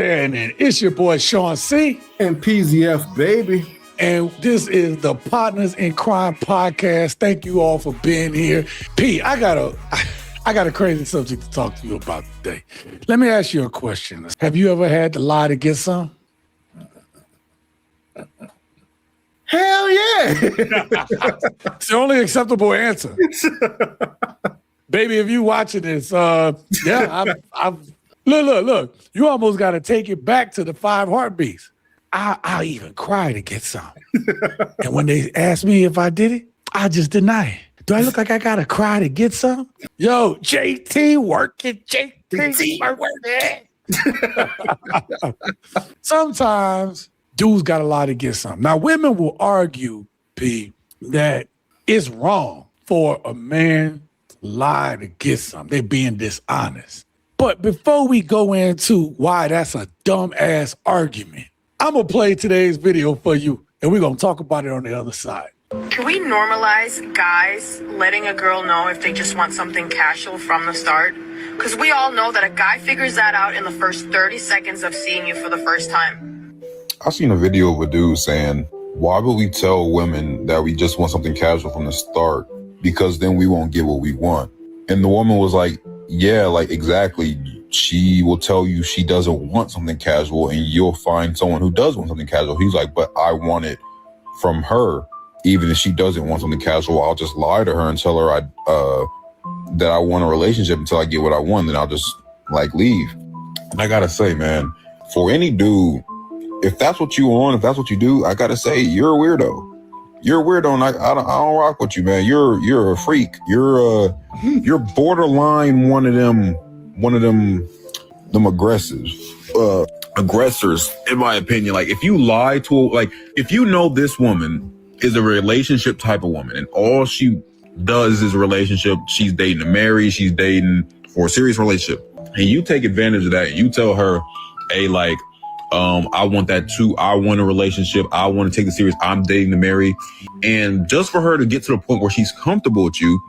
happening? It's your boy Sean C. And PZF, baby. And this is the Partners in Crime podcast. Thank you all for being here. P, I got a crazy subject to talk to you about today. Let me ask you a question. Have you ever had to lie to get some? Hell yeah. It's the only acceptable answer. Baby, if you watching this, yeah, I've look. You almost got to take it back to the 5 heartbeats. I'll even cry to get some. And when they ask me if I did it, I just deny it. Do I look like I got to cry to get some? Yo, JT working, JT working. Sometimes dudes got a lot to get some. Now, women will argue, P, that it's wrong for a man to lie to get some. They're being dishonest. But before we go into why that's a dumb-ass argument, I'm going to play today's video for you, and we're going to talk about it on the other side. Can we normalize guys letting a girl know if they just want something casual from the start? Because we all know that a guy figures that out in the first 30 seconds of seeing you for the first time. I seen a video of a dude saying, why would we tell women that we just want something casual from the start? Because then we won't get what we want. And the woman was like, yeah, like exactly. She will tell you she doesn't want something casual and you'll find someone who does want something casual. He's like, but I want it from her. Even if she doesn't want something casual, I'll just lie to her and tell her that I want a relationship until I get what I want. Then I'll just like leave. And I gotta say, man, for any dude, if that's what you want, if that's what you do, I gotta say, you're a weirdo. You're a weirdo, and I don't rock with you, man. You're a freak. You're borderline one of them aggressors, in my opinion. Like, if you lie to, if you know this woman is a relationship type of woman, and all she does is a relationship, she's dating to marry, she's dating for a serious relationship, and you take advantage of that, and you tell her, hey, I want that too. I want a relationship. I want to take it serious. I'm dating to marry. And just for her to get to the point where she's comfortable with you,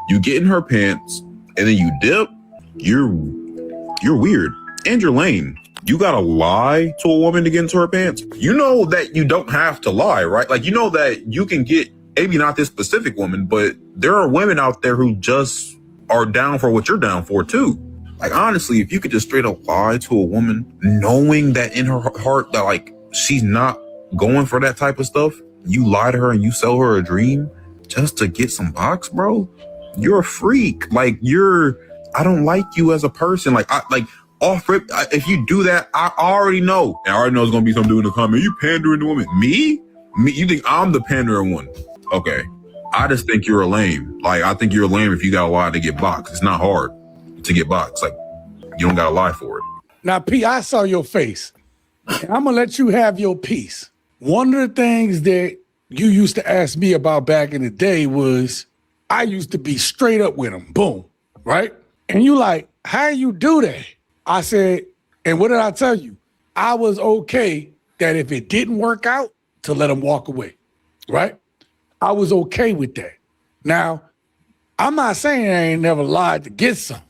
you get in her pants and then you dip, you're weird and you're lame. You gotta lie to a woman to get into her pants. You know that you don't have to lie, right? Like, you know that you can get, maybe not this specific woman, but there are women out there who just are down for what you're down for too. Like, honestly, if you could just straight up lie to a woman, knowing that in her heart that, like, she's not going for that type of stuff, you lie to her and you sell her a dream just to get some box, bro, you're a freak. Like, I don't like you as a person. If you do that, I already know. And I already know it's going to be some dude in the comment, you pandering to women. Me? You think I'm the pandering one? Okay. I just think you're a lame. Like, I think you're a lame if you got to lie to get box. It's not hard to get boxed. Like, you don't gotta lie for it. Now, P, I saw your face, and I'm gonna let you have your piece. One of the things that you used to ask me about back in the day was, I used to be straight up with him, boom, right? And you like, how you do that? I said, and what did I tell you? I was okay that if it didn't work out, to let him walk away, right? I was okay with that. Now, I'm not saying I ain't never lied to get some.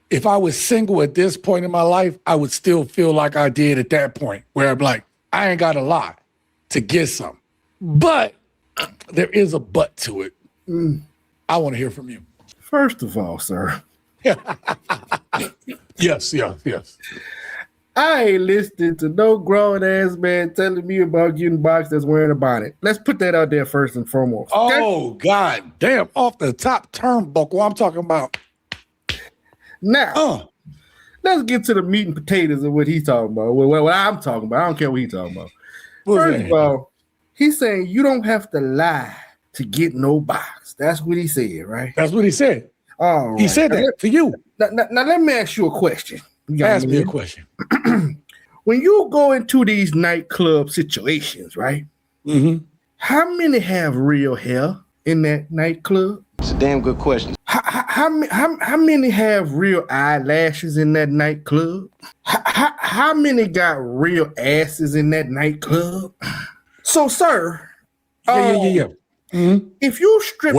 If I was single at this point in my life, I would still feel like I did at that point, where I'm like, I ain't got to lie to get some. But there is a but to it. I want to hear from you. First of all, sir. Yes. I ain't listening to no grown-ass man telling me about getting boxed that's wearing a bonnet. Let's put that out there first and foremost. Oh, God damn. Off the top turnbuckle, I'm talking about. Now, let's get to the meat and potatoes of what he's talking about. What I'm talking about. I don't care what he's talking about. First of all, he's saying you don't have to lie to get no box. That's what he said, right? That's what he said. All right. He said that to you. Now, let me ask you a question. Ask me a question. When you go into these nightclub situations, right? Mm-hmm. How many have real hair in that nightclub? It's a damn good question. How many have real eyelashes in that nightclub? How many got real asses in that nightclub? So, sir, Yeah. Mm-hmm. If you stripped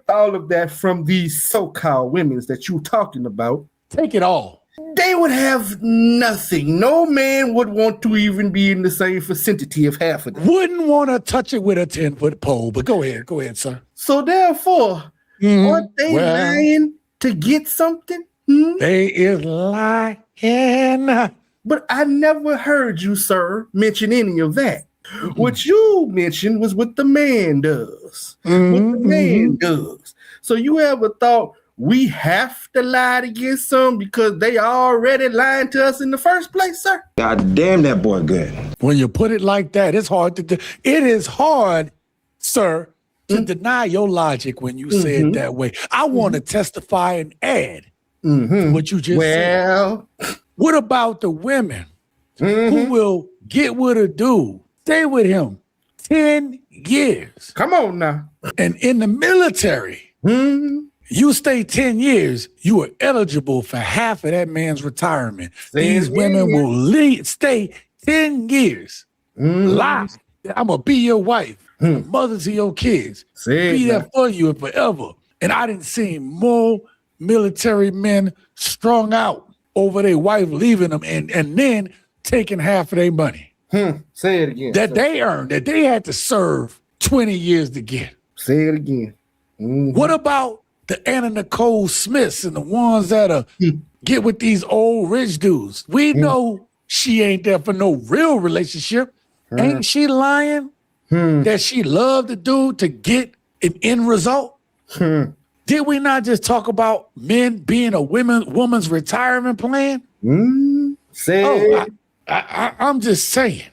all of that from these so-called women that you're talking about, take it all. They would have nothing. No man would want to even be in the same vicinity of half of them. Wouldn't want to touch it with a 10-foot pole, but go ahead, sir. So therefore, aren't they lying to get something? They is lying. But I never heard you, sir, mention any of that. What you mentioned was what the man does. What the man does. So you ever thought we have to lie to get some because they already lying to us in the first place, sir? God damn, that boy good. When you put it like that, it's hard to do. It is hard, sir, to deny your logic when you say it that way. I want to testify and add to what you just said. What about the women who will get with a dude, stay with him 10 years? Come on now. And in the military, you stay 10 years, you are eligible for half of that man's retirement. These women will stay 10 years. Lie. I'm going to be your wife, mother to your kids. Be there for you forever. And I didn't see more military men strung out over their wife leaving them and then taking half of their money. Say it again. That they earned, that they had to serve 20 years to get. Say it again. What about the Anna Nicole Smiths and the ones that get with these old rich dudes? We know she ain't there for no real relationship. Ain't she lying that she loved the dude to get an end result? Did we not just talk about men being a woman's retirement plan? I'm just saying.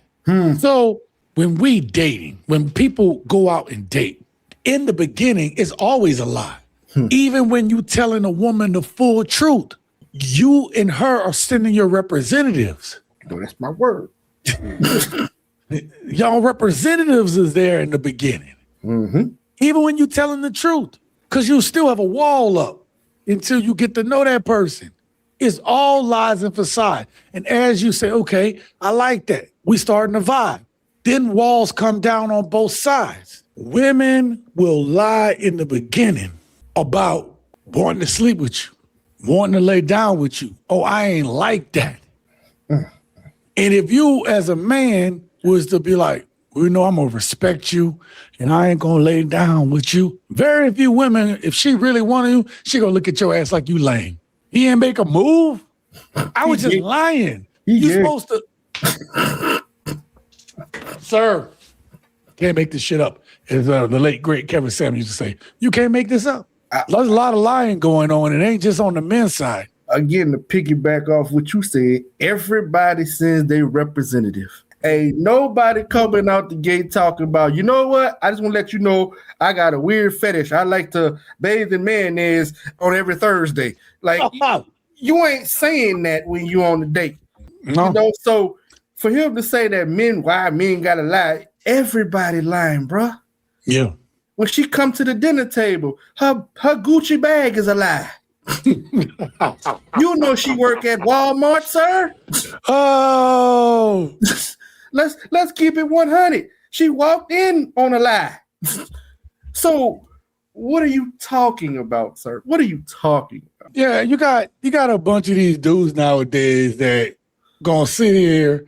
So when we dating, when people go out and date, in the beginning, it's always a lie. Even when you telling a woman the full truth, you and her are sending your representatives. No, that's my word. Y'all representatives is there in the beginning. Even when you telling the truth, because you still have a wall up until you get to know that person. It's all lies and facade. And as you say, okay, I like that. We starting to vibe. Then walls come down on both sides. Women will lie in the beginning about wanting to sleep with you, wanting to lay down with you. Oh, I ain't like that. And if you as a man was to be like, well, you know, I'm going to respect you and I ain't going to lay down with you. Very few women, if she really wanted you, she going to look at your ass like you lame. He ain't make a move. I was just lying. You supposed to. Sir, can't make this shit up. As the late, great Kevin Samuels used to say, you can't make this up. There's a lot of lying going on. It ain't just on the men's side. Again, to piggyback off what you said, everybody sends their representative. Ain't nobody coming out the gate talking about, you know what? I just want to let you know I got a weird fetish. I like to bathe in mayonnaise on every Thursday. Like, you ain't saying that when you on the date. No. You know, so for him to say that why men gotta lie, everybody lying, bruh. Yeah. When she come to the dinner table, her Gucci bag is a lie. You know she work at Walmart, sir. Oh. Let's keep it 100. She walked in on a lie. So what are you talking about, sir? What are you talking about? Yeah, you got a bunch of these dudes nowadays that gonna sit here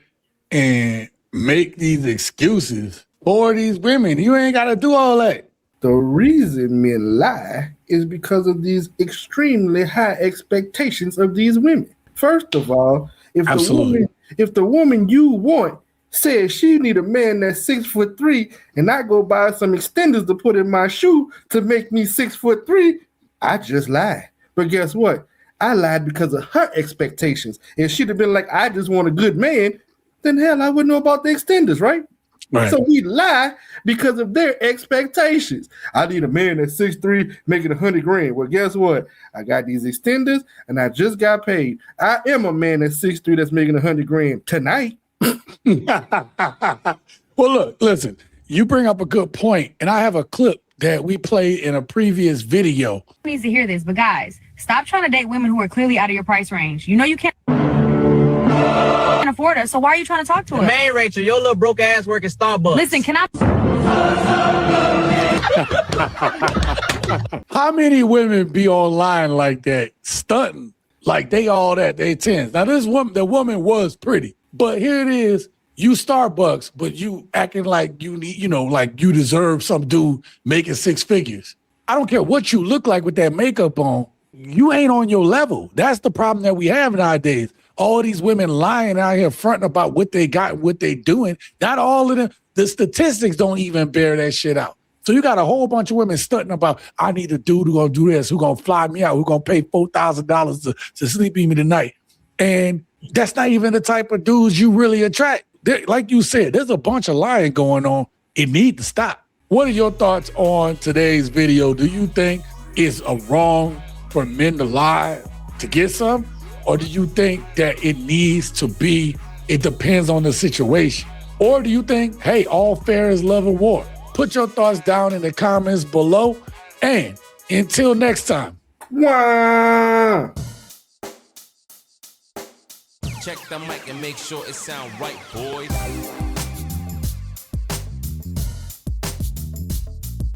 and make these excuses for these women. You ain't gotta do all that. The reason men lie is because of these extremely high expectations of these women. First of all, if the woman you want says she need a man that's 6'3" and I go buy some extenders to put in my shoe to make me 6'3", I just lied. But guess what? I lied because of her expectations. If she'd have been like, I just want a good man, then hell, I wouldn't know about the extenders, right? Right. So we lie because of their expectations. I need a man that's 6'3", making $100,000. Well, guess what? I got these extenders and I just got paid. I am a man that's 6'3" that's making $100,000 tonight. Well, look, listen, you bring up a good point, and I have a clip that we played in a previous video. Needs to hear this, but guys, stop trying to date women who are clearly out of your price range. You know you can't afford us, so why are you trying to talk to us? Man, Rachel, your little broke ass work at Starbucks. Listen, can I? How many women be online like that, stunting? Like they all that, they 10s. Now the woman was pretty, but here it is. You Starbucks, but you acting like you need, like you deserve some dude making 6 figures. I don't care what you look like with that makeup on. You ain't on your level. That's the problem that we have nowadays. All these women lying out here fronting about what they got and what they doing. Not all of them. The statistics don't even bear that shit out. So you got a whole bunch of women stunting about, I need a dude who gonna do this, who gonna fly me out, who gonna pay $4,000 to sleep with me tonight. And that's not even the type of dudes you really attract. Like you said, there's a bunch of lying going on. It needs to stop. What are your thoughts on today's video? Do you think it's a wrong for men to lie to get some? Or do you think that it needs to be, it depends on the situation? Or do you think, hey, all fair is love and war? Put your thoughts down in the comments below. And until next time. Wah! Check the mic and make sure it sound right, boys.